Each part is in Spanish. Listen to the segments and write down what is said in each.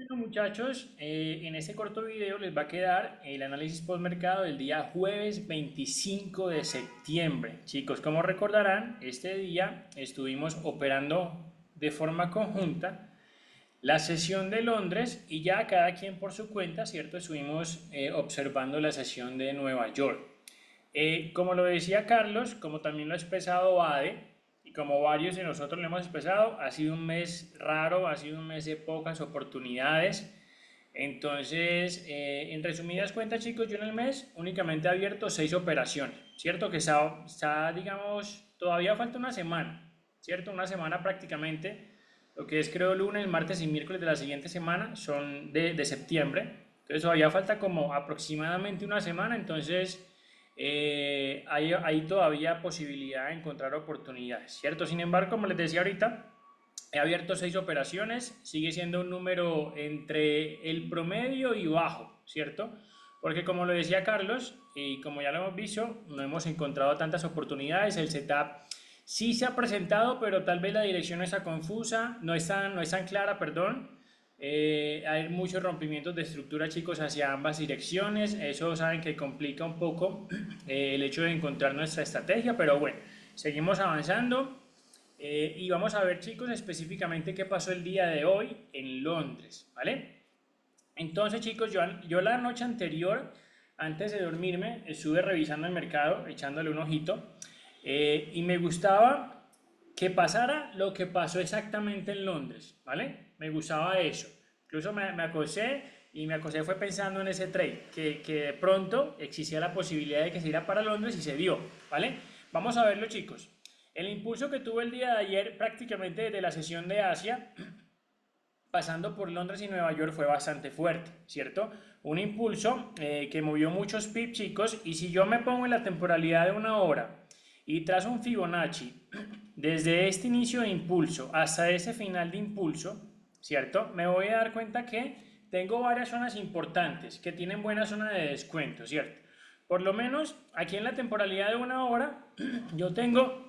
Bueno, muchachos, en este corto video les va a quedar el análisis postmercado del día jueves 25 de septiembre. Chicos, como recordarán, este día estuvimos operando de forma conjunta la sesión de Londres y ya cada quien por su cuenta, ¿cierto? Estuvimos observando la sesión de Nueva York. Como lo decía Carlos, como también lo ha expresado Bade, y como varios de nosotros lo hemos expresado, ha sido un mes raro, ha sido un mes de pocas oportunidades. Entonces, en resumidas cuentas, chicos, yo en el mes únicamente he abierto 6 operaciones, ¿cierto? Que digamos, todavía falta una semana, ¿cierto? Una semana prácticamente, lo que es creo lunes, martes y miércoles de la siguiente semana son de septiembre. Entonces todavía falta como aproximadamente una semana, entonces hay todavía posibilidad de encontrar oportunidades, ¿cierto? Sin embargo, como les decía ahorita, he abierto 6 operaciones, sigue siendo un número entre el promedio y bajo, ¿cierto? Porque como lo decía Carlos, y como ya lo hemos visto, no hemos encontrado tantas oportunidades, el setup sí se ha presentado, pero tal vez la dirección no está confusa, no es tan clara, perdón. Hay muchos rompimientos de estructura, chicos, hacia ambas direcciones. Eso saben que complica un poco el hecho de encontrar nuestra estrategia, pero bueno, seguimos avanzando. Y vamos a ver, chicos, específicamente qué pasó el día de hoy en Londres, ¿vale? Entonces, chicos, yo la noche anterior, antes de dormirme, estuve revisando el mercado, echándole un ojito, y me gustaba que pasara lo que pasó exactamente en Londres, ¿vale? Me gustaba eso. Incluso me acosé y me acosé fue pensando en ese trade, que de pronto existía la posibilidad de que se iera para Londres y se dio, ¿vale? Vamos a verlo, chicos. El impulso que tuvo el día de ayer prácticamente desde la sesión de Asia pasando por Londres y Nueva York fue bastante fuerte, ¿cierto? Un impulso que movió muchos pips, chicos, y si yo me pongo en la temporalidad de una hora y trazo un Fibonacci desde este inicio de impulso hasta ese final de impulso, ¿cierto? Me voy a dar cuenta que tengo varias zonas importantes que tienen buena zona de descuento, ¿cierto? Por lo menos aquí en la temporalidad de una hora yo tengo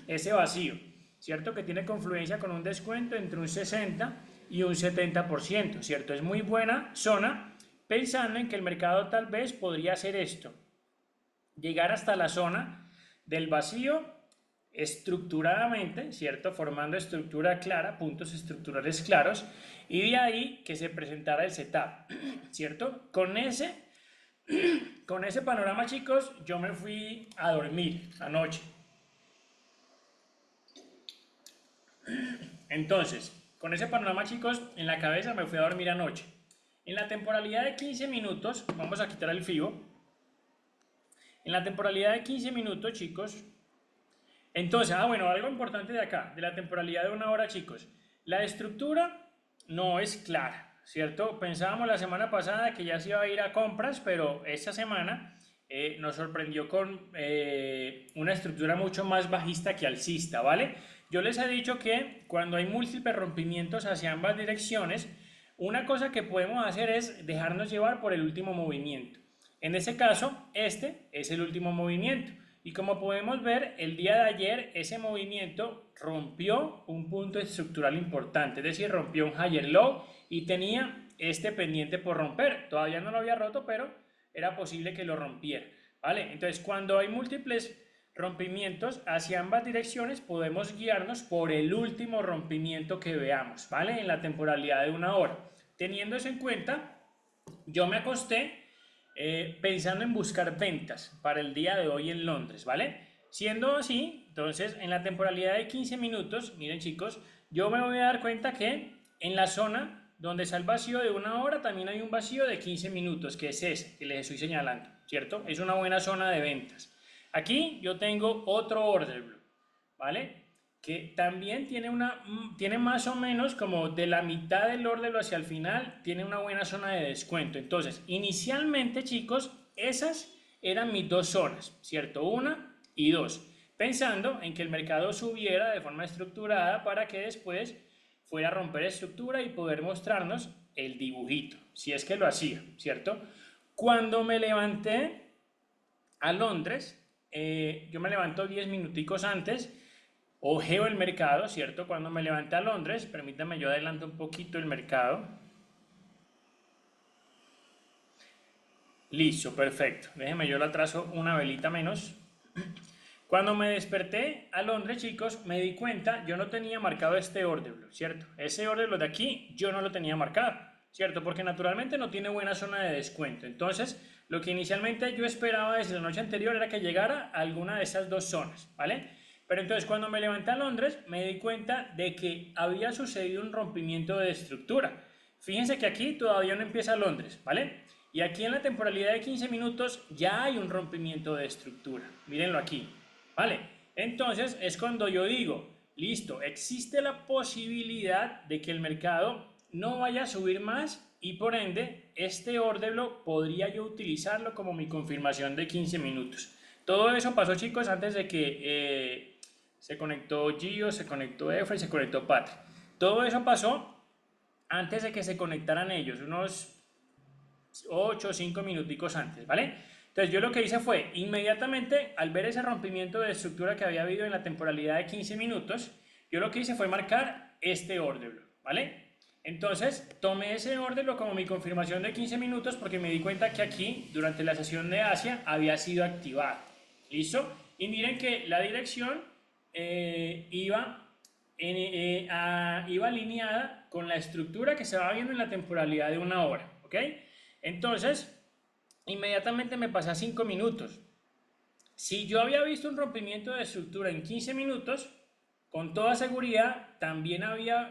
ese vacío, ¿cierto? Que tiene confluencia con un descuento entre un 60 y un 70%, ¿cierto? Es muy buena zona pensando en que el mercado tal vez podría hacer esto, llegar hasta la zona del vacío estructuradamente, ¿cierto? Formando estructura clara, puntos estructurales claros, y de ahí que se presentara el setup, ¿cierto? Con ese panorama, chicos, yo me fui a dormir anoche. Entonces, con ese panorama, chicos, en la cabeza me fui a dormir anoche. En la temporalidad de 15 minutos, vamos a quitar el FIBO. En la temporalidad de 15 minutos, chicos. Entonces, bueno, algo importante de acá, de la temporalidad de una hora, chicos. La estructura no es clara, ¿cierto? Pensábamos la semana pasada que ya se iba a ir a compras, pero esta semana nos sorprendió con una estructura mucho más bajista que alcista, ¿vale? Yo les he dicho que cuando hay múltiples rompimientos hacia ambas direcciones, una cosa que podemos hacer es dejarnos llevar por el último movimiento. En ese caso, este es el último movimiento. Y como podemos ver, el día de ayer ese movimiento rompió un punto estructural importante, es decir, rompió un higher low y tenía este pendiente por romper. Todavía no lo había roto, pero era posible que lo rompiera. ¿Vale? Entonces, cuando hay múltiples rompimientos hacia ambas direcciones, podemos guiarnos por el último rompimiento que veamos, ¿vale? En la temporalidad de una hora. Teniendo eso en cuenta, yo me acosté pensando en buscar ventas para el día de hoy en Londres, ¿vale? Siendo así, entonces en la temporalidad de 15 minutos, miren chicos, yo me voy a dar cuenta que en la zona donde está el vacío de una hora también hay un vacío de 15 minutos, que es ese que les estoy señalando, ¿cierto? Es una buena zona de ventas. Aquí yo tengo otro order block, ¿vale? Que también tiene más o menos como de la mitad del orden hacia el final, tiene una buena zona de descuento. Entonces, inicialmente, chicos, esas eran mis dos zonas, ¿cierto? Una y dos, pensando en que el mercado subiera de forma estructurada para que después fuera a romper estructura y poder mostrarnos el dibujito, si es que lo hacía, ¿cierto? Cuando me levanté a Londres, yo me levanto 10 minuticos antes, ojeo el mercado, ¿cierto? Cuando me levanté a Londres, permítanme yo adelanto un poquito el mercado. Listo, perfecto. Déjenme yo la trazo una velita menos. Cuando me desperté a Londres, chicos, me di cuenta, yo no tenía marcado este order block, ¿cierto? Ese order block de aquí yo no lo tenía marcado, ¿cierto? Porque naturalmente no tiene buena zona de descuento. Entonces, lo que inicialmente yo esperaba desde la noche anterior era que llegara a alguna de esas dos zonas, ¿vale? Pero entonces cuando me levanté a Londres, me di cuenta de que había sucedido un rompimiento de estructura. Fíjense que aquí todavía no empieza Londres, ¿vale? Y aquí en la temporalidad de 15 minutos ya hay un rompimiento de estructura. Mírenlo aquí. ¿Vale? Entonces es cuando yo digo, listo, existe la posibilidad de que el mercado no vaya a subir más y por ende este order block podría yo utilizarlo como mi confirmación de 15 minutos. Todo eso pasó, chicos, antes de que se conectó Gio, se conectó Efra y se conectó Pat. Todo eso pasó antes de que se conectaran ellos, unos 8 o 5 minuticos antes, ¿vale? Entonces yo lo que hice fue, inmediatamente al ver ese rompimiento de estructura que había habido en la temporalidad de 15 minutos, yo lo que hice fue marcar este order block, ¿vale? Entonces tomé ese order block como mi confirmación de 15 minutos porque me di cuenta que aquí, durante la sesión de Asia, había sido activado. ¿Listo? Y miren que la dirección iba alineada con la estructura que se va viendo en la temporalidad de una hora, ¿ok? Entonces, inmediatamente me pasé a 5 minutos. Si yo había visto un rompimiento de estructura en 15 minutos, con toda seguridad también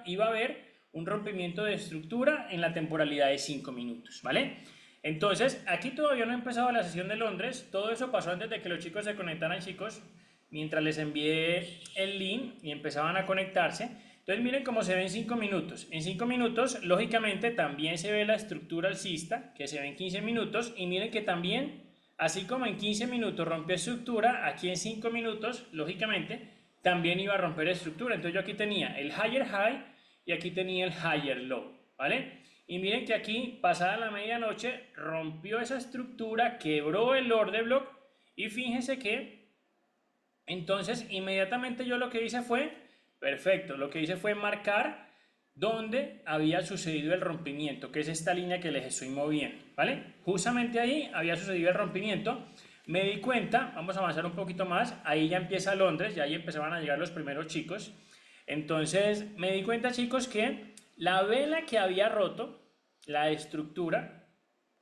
iba a haber un rompimiento de estructura en la temporalidad de 5 minutos, ¿vale? Entonces, aquí todavía no ha empezado la sesión de Londres, todo eso pasó antes de que los chicos se conectaran, chicos, mientras les envié el link y empezaban a conectarse. Entonces miren cómo se ve en 5 minutos. En 5 minutos, lógicamente, también se ve la estructura alcista, que se ve en 15 minutos, y miren que también, así como en 15 minutos rompió estructura, aquí en 5 minutos, lógicamente, también iba a romper estructura. Entonces yo aquí tenía el higher high y aquí tenía el higher low, ¿vale? Y miren que aquí, pasada la medianoche, rompió esa estructura, quebró el order block, y fíjense que entonces inmediatamente yo lo que hice fue, perfecto, lo que hice fue marcar dónde había sucedido el rompimiento, que es esta línea que les estoy moviendo, ¿vale? Justamente ahí había sucedido el rompimiento. Me di cuenta, vamos a avanzar un poquito más, ahí ya empieza Londres, ya ahí empezaban a llegar los primeros chicos. Entonces me di cuenta, chicos, que la vela que había roto, la estructura,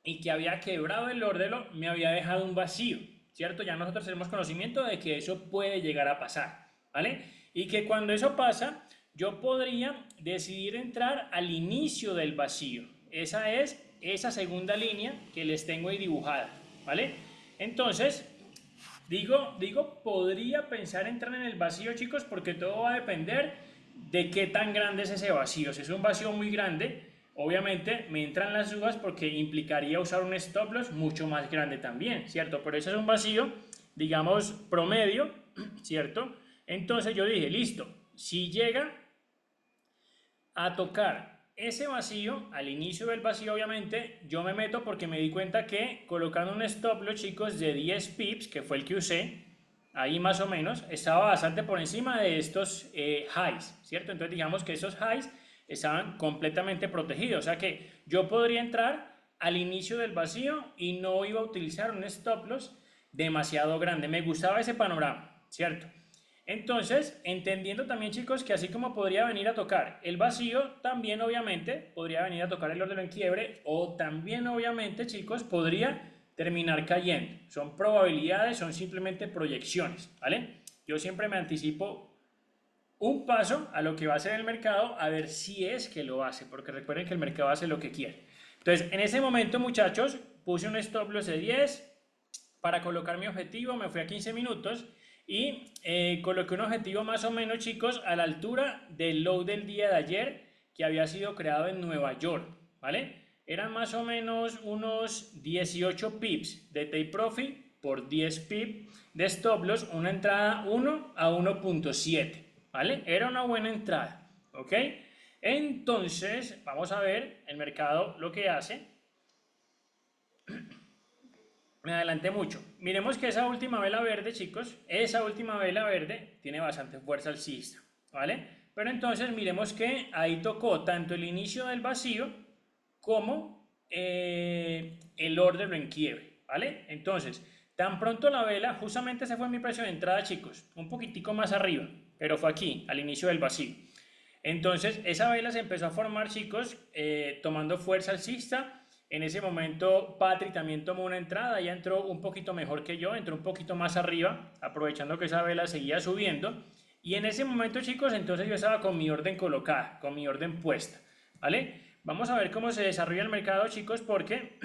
y que había quebrado el ordelo, me había dejado un vacío, ¿cierto? Ya nosotros tenemos conocimiento de que eso puede llegar a pasar, ¿vale? Y que cuando eso pasa, yo podría decidir entrar al inicio del vacío. Esa es esa segunda línea que les tengo ahí dibujada, ¿vale? Entonces, podría pensar entrar en el vacío, chicos, porque todo va a depender de qué tan grande es ese vacío. Si es un vacío muy grande, obviamente me entran las dudas porque implicaría usar un stop loss mucho más grande también, ¿cierto? Pero ese es un vacío, digamos, promedio, ¿cierto? Entonces yo dije, listo, si llega a tocar ese vacío, al inicio del vacío obviamente, yo me meto porque me di cuenta que colocando un stop loss, chicos, de 10 pips, que fue el que usé, ahí más o menos, estaba bastante por encima de estos highs, ¿cierto? Entonces digamos que esos highs estaban completamente protegidos, o sea que yo podría entrar al inicio del vacío y no iba a utilizar un stop loss demasiado grande. Me gustaba ese panorama, ¿cierto? Entonces, entendiendo también, chicos, que así como podría venir a tocar el vacío, también obviamente podría venir a tocar el orden en quiebre o también obviamente, chicos, podría terminar cayendo. Son probabilidades, son simplemente proyecciones, ¿vale? Yo siempre me anticipo un paso a lo que va a hacer el mercado a ver si es que lo hace, porque recuerden que el mercado hace lo que quiere. Entonces, en ese momento, muchachos, puse un stop loss de 10 para colocar mi objetivo, me fui a 15 minutos y coloqué un objetivo más o menos, chicos, a la altura del low del día de ayer que había sido creado en Nueva York, ¿vale? Eran más o menos unos 18 pips de take profit por 10 pips de stop loss, una entrada 1 a 1.7, ¿vale? Era una buena entrada, ¿ok? Entonces, vamos a ver el mercado lo que hace. Me adelanté mucho. Miremos que esa última vela verde, chicos, esa última vela verde tiene bastante fuerza alcista, ¿vale? Pero entonces miremos que ahí tocó tanto el inicio del vacío como el order en quiebre, ¿vale? Entonces, tan pronto la vela, justamente ese fue mi precio de entrada, chicos, un poquitico más arriba, pero fue aquí, al inicio del vacío. Entonces, esa vela se empezó a formar, chicos, tomando fuerza alcista. En ese momento, Patri también tomó una entrada, ya entró un poquito mejor que yo, entró un poquito más arriba, aprovechando que esa vela seguía subiendo. Y en ese momento, chicos, entonces yo estaba con mi orden colocada, con mi orden puesta, ¿vale? Vamos a ver cómo se desarrolla el mercado, chicos, porque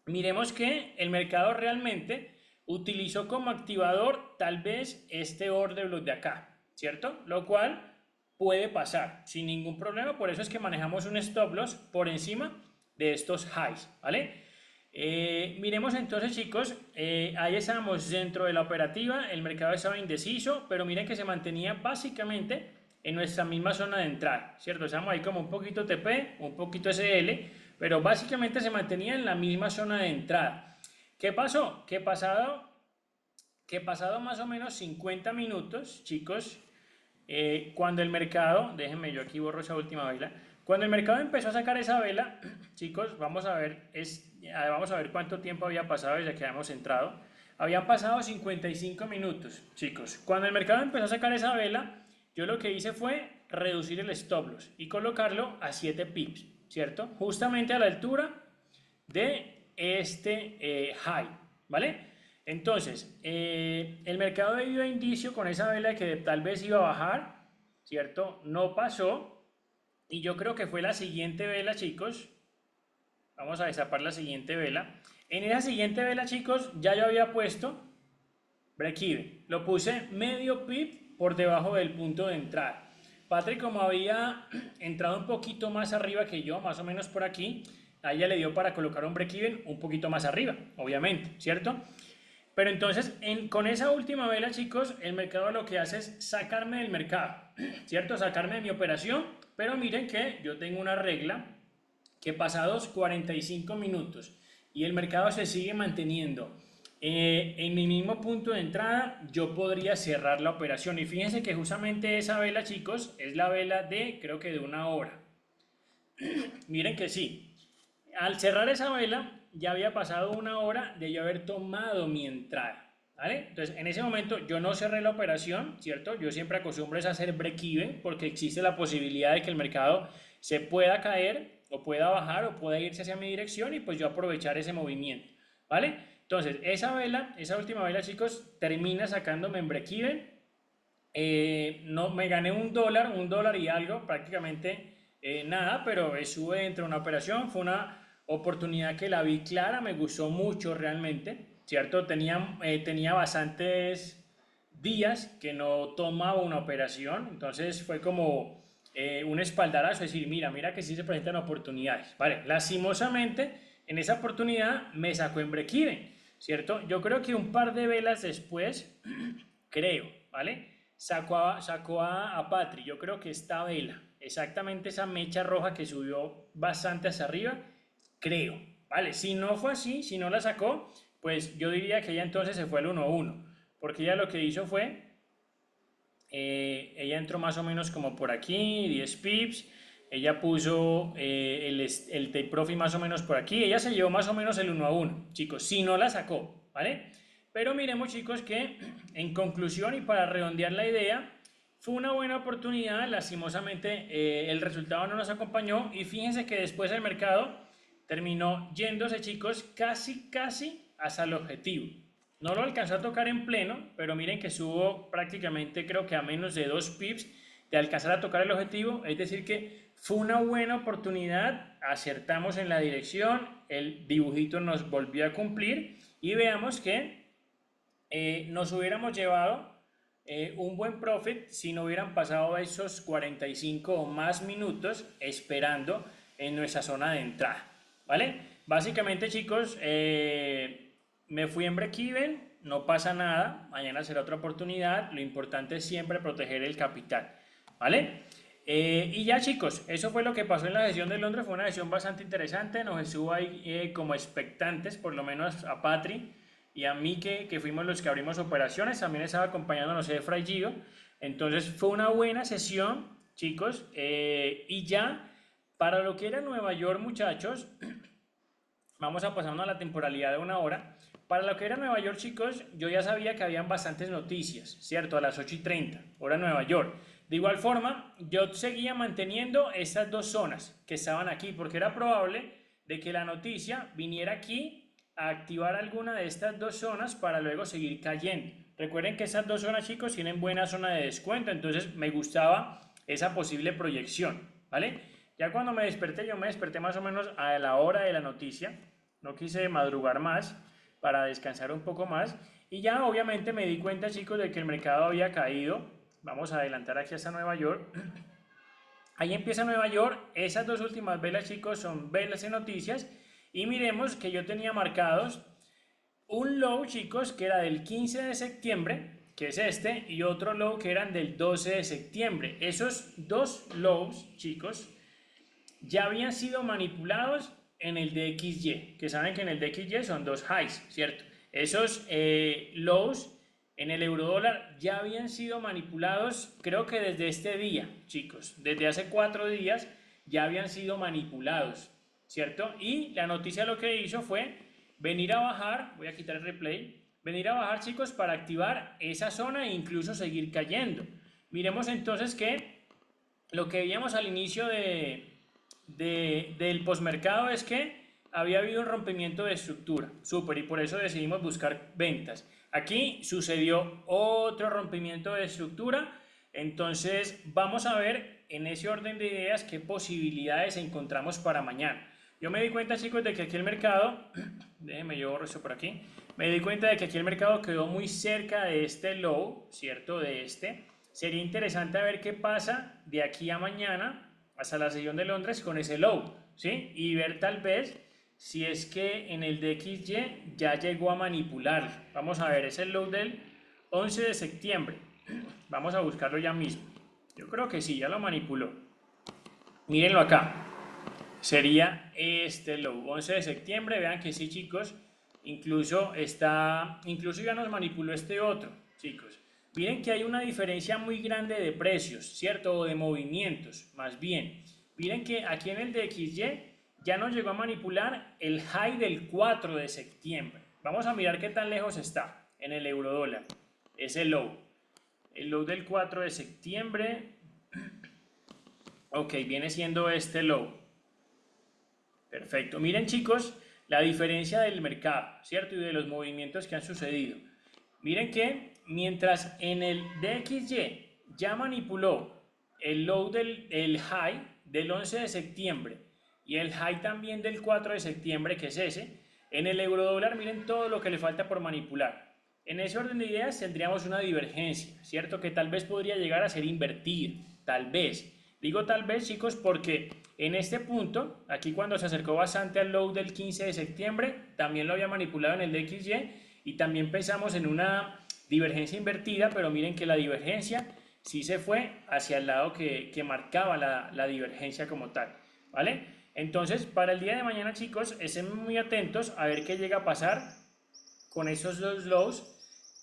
miremos que el mercado realmente utilizó como activador tal vez este order block de acá, ¿cierto? Lo cual puede pasar sin ningún problema, por eso es que manejamos un stop loss por encima de estos highs, ¿vale? Miremos entonces, chicos, ahí estábamos dentro de la operativa, el mercado estaba indeciso, pero miren que se mantenía básicamente en nuestra misma zona de entrada, ¿cierto? Estamos ahí como un poquito TP, un poquito SL, pero básicamente se mantenía en la misma zona de entrada. ¿Qué pasó? Que pasado más o menos 50 minutos, chicos, cuando el mercado, déjenme yo aquí borro esa última vela, cuando el mercado empezó a sacar esa vela, chicos, vamos a ver cuánto tiempo había pasado desde que habíamos entrado. Habían pasado 55 minutos, chicos. Cuando el mercado empezó a sacar esa vela, yo lo que hice fue reducir el stop loss y colocarlo a 7 pips, ¿cierto? Justamente a la altura de este high, ¿vale? Entonces, el mercado dio indicio con esa vela que tal vez iba a bajar, ¿cierto? No pasó y yo creo que fue la siguiente vela, chicos. Vamos a destapar la siguiente vela. En esa siguiente vela, chicos, ya yo había puesto break even. Lo puse medio pip por debajo del punto de entrada. Patrick, como había entrado un poquito más arriba que yo, más o menos por aquí, a ella le dio para colocar un break even un poquito más arriba, obviamente, ¿cierto? Pero entonces, con esa última vela, chicos, el mercado lo que hace es sacarme del mercado, ¿cierto? Sacarme de mi operación, pero miren que yo tengo una regla que pasados 45 minutos y el mercado se sigue manteniendo en mi mismo punto de entrada, yo podría cerrar la operación. Y fíjense que justamente esa vela, chicos, es la vela de, creo que de una hora. Miren que sí, al cerrar esa vela, ya había pasado una hora de yo haber tomado mi entrada, ¿vale? Entonces, en ese momento yo no cerré la operación, ¿cierto? Yo siempre acostumbro a hacer break-even porque existe la posibilidad de que el mercado se pueda caer o pueda bajar o pueda irse hacia mi dirección y pues yo aprovechar ese movimiento, ¿vale? Entonces, esa vela, esa última vela, chicos, termina sacándome en break-even. No, me gané un dólar y algo, prácticamente nada, pero sube dentro de una operación. Fue una oportunidad que la vi clara, me gustó mucho realmente, ¿cierto? Tenía bastantes días que no tomaba una operación, entonces fue como un espaldarazo, es decir, mira que sí se presentan oportunidades, ¿vale? Lastimosamente, en esa oportunidad me sacó en break-even, ¿cierto? Yo creo que un par de velas después, creo, ¿vale? Sacó a Patri, yo creo que esta vela, exactamente esa mecha roja que subió bastante hacia arriba, creo, ¿vale? Si no fue así, si no la sacó, pues yo diría que ella entonces se fue al 1-1, porque ella lo que hizo fue, ella entró más o menos como por aquí, 10 pips, ella puso el take profit más o menos por aquí, ella se llevó más o menos el 1-1, chicos, si no la sacó, ¿vale? Pero miremos, chicos, que en conclusión y para redondear la idea, fue una buena oportunidad, lastimosamente el resultado no nos acompañó y fíjense que después el mercado terminó yéndose, chicos, casi hasta el objetivo. No lo alcanzó a tocar en pleno, pero miren que subo prácticamente creo que a menos de 2 pips de alcanzar a tocar el objetivo, es decir que fue una buena oportunidad, acertamos en la dirección, el dibujito nos volvió a cumplir y veamos que nos hubiéramos llevado un buen profit si no hubieran pasado esos 45 o más minutos esperando en nuestra zona de entrada, ¿vale? Básicamente, chicos, me fui en break-even, no pasa nada, mañana será otra oportunidad, lo importante es siempre proteger el capital, ¿vale? Y ya, chicos, eso fue lo que pasó en la sesión de Londres, fue una sesión bastante interesante, nos estuvo ahí como expectantes, por lo menos a Patri y a mí que fuimos los que abrimos operaciones, también estaba acompañándonos Efra y Gio, entonces fue una buena sesión, chicos, y ya para lo que era Nueva York, muchachos, Vamos a pasarnos a la temporalidad de una hora. Para lo que era Nueva York, chicos, yo ya sabía que habían bastantes noticias, ¿cierto? A las 8:30, hora Nueva York. De igual forma, yo seguía manteniendo estas dos zonas que estaban aquí, porque era probable de que la noticia viniera aquí a activar alguna de estas dos zonas para luego seguir cayendo. Recuerden que esas dos zonas, chicos, tienen buena zona de descuento, entonces me gustaba esa posible proyección, ¿vale? Ya cuando me desperté, yo me desperté más o menos a la hora de la noticia, no quise madrugar más para descansar un poco más, y ya obviamente me di cuenta, chicos, de que el mercado había caído. Vamos a adelantar aquí hasta Nueva York. Ahí empieza Nueva York. Esas dos últimas velas, chicos, son velas de noticias, y miremos que yo tenía marcados un low, chicos, que era del 15 de septiembre, que es este, y otro low que eran del 12 de septiembre. Esos dos lows, chicos, ya habían sido manipulados en el DXY, que saben que en el DXY son dos highs, ¿cierto? Esos lows en el euro dólar ya habían sido manipulados, creo que desde este día, chicos, desde hace 4 días ya habían sido manipulados, ¿cierto? Y la noticia lo que hizo fue venir a bajar, voy a quitar el replay, venir a bajar, chicos, para activar esa zona e incluso seguir cayendo. Miremos entonces que lo que veíamos al inicio del posmercado es que había habido un rompimiento de estructura, súper, y por eso decidimos buscar ventas. Aquí sucedió otro rompimiento de estructura, entonces vamos a ver en ese orden de ideas qué posibilidades encontramos para mañana. Yo me di cuenta, chicos, de que aquí el mercado, déjenme yo borro esto por aquí, me di cuenta de que aquí el mercado quedó muy cerca de este low, ¿cierto? De este. Sería interesante ver qué pasa de aquí a mañana hasta la sesión de Londres con ese low, ¿sí? Y ver tal vez si es que en el DXY ya llegó a manipular. Vamos a ver, es el low del 11 de septiembre. Vamos a buscarlo ya mismo. Yo creo que sí, ya lo manipuló. Mírenlo acá. Sería este low, 11 de septiembre. Vean que sí, chicos. Incluso ya nos manipuló este otro, chicos. Miren que hay una diferencia muy grande de precios, ¿cierto? O de movimientos, más bien. Miren que aquí en el DXY ya nos llegó a manipular el high del 4 de septiembre. Vamos a mirar qué tan lejos está en el euro dólar. Ese low. El low del 4 de septiembre. Ok, viene siendo este low. Perfecto. Miren, chicos, la diferencia del mercado, ¿cierto? Y de los movimientos que han sucedido. Miren que mientras en el DXY ya manipuló el low el high del 11 de septiembre y el high también del 4 de septiembre, que es ese, en el euro dólar miren todo lo que le falta por manipular. En ese orden de ideas tendríamos una divergencia, ¿cierto? Que tal vez podría llegar a ser invertida, tal vez. Digo tal vez, chicos, porque en este punto, aquí cuando se acercó bastante al low del 15 de septiembre, también lo había manipulado en el DXY y también pensamos en una divergencia invertida, pero miren que la divergencia sí se fue hacia el lado que marcaba la divergencia como tal, ¿vale? Entonces, para el día de mañana, chicos, estén muy atentos a ver qué llega a pasar con esos dos lows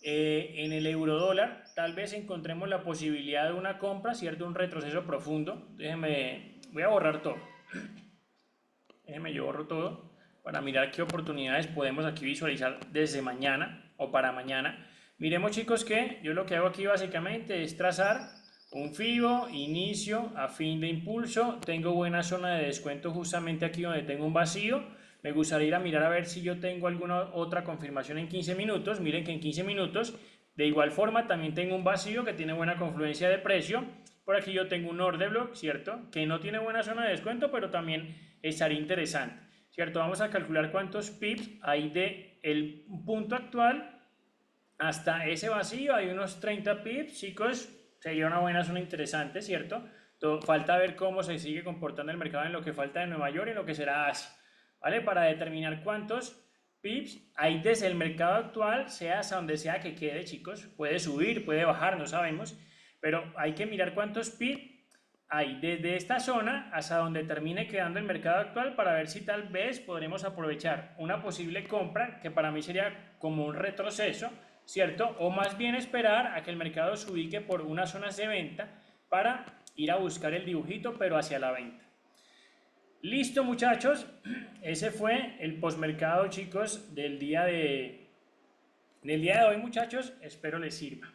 en el euro dólar. Tal vez encontremos la posibilidad de una compra, ¿cierto? Un retroceso profundo. Déjenme, voy a borrar todo. Déjenme, yo borro todo para mirar qué oportunidades podemos aquí visualizar desde mañana o para mañana. Miremos, chicos, que yo lo que hago aquí básicamente es trazar un FIBO, inicio, a fin de impulso. Tengo buena zona de descuento justamente aquí donde tengo un vacío. Me gustaría ir a mirar a ver si yo tengo alguna otra confirmación en 15 minutos. Miren que en 15 minutos, de igual forma, también tengo un vacío que tiene buena confluencia de precio. Por aquí yo tengo un order block, ¿cierto? Que no tiene buena zona de descuento, pero también estaría interesante, ¿cierto? Vamos a calcular cuántos pips hay de el punto actual hasta ese vacío. Hay unos 30 pips, chicos. Sería una buena zona interesante, ¿cierto? Falta ver cómo se sigue comportando el mercado en lo que falta de Nueva York y en lo que será Asia, ¿vale? Para determinar cuántos pips hay desde el mercado actual, sea hasta donde sea que quede, chicos. Puede subir, puede bajar, no sabemos, pero hay que mirar cuántos pips hay desde esta zona hasta donde termine quedando el mercado actual para ver si tal vez podremos aprovechar una posible compra, que para mí sería como un retroceso, ¿cierto? O más bien esperar a que el mercado se ubique por unas zonas de venta para ir a buscar el dibujito, pero hacia la venta. Listo, muchachos, ese fue el postmercado, chicos, del día de hoy, muchachos. Espero les sirva.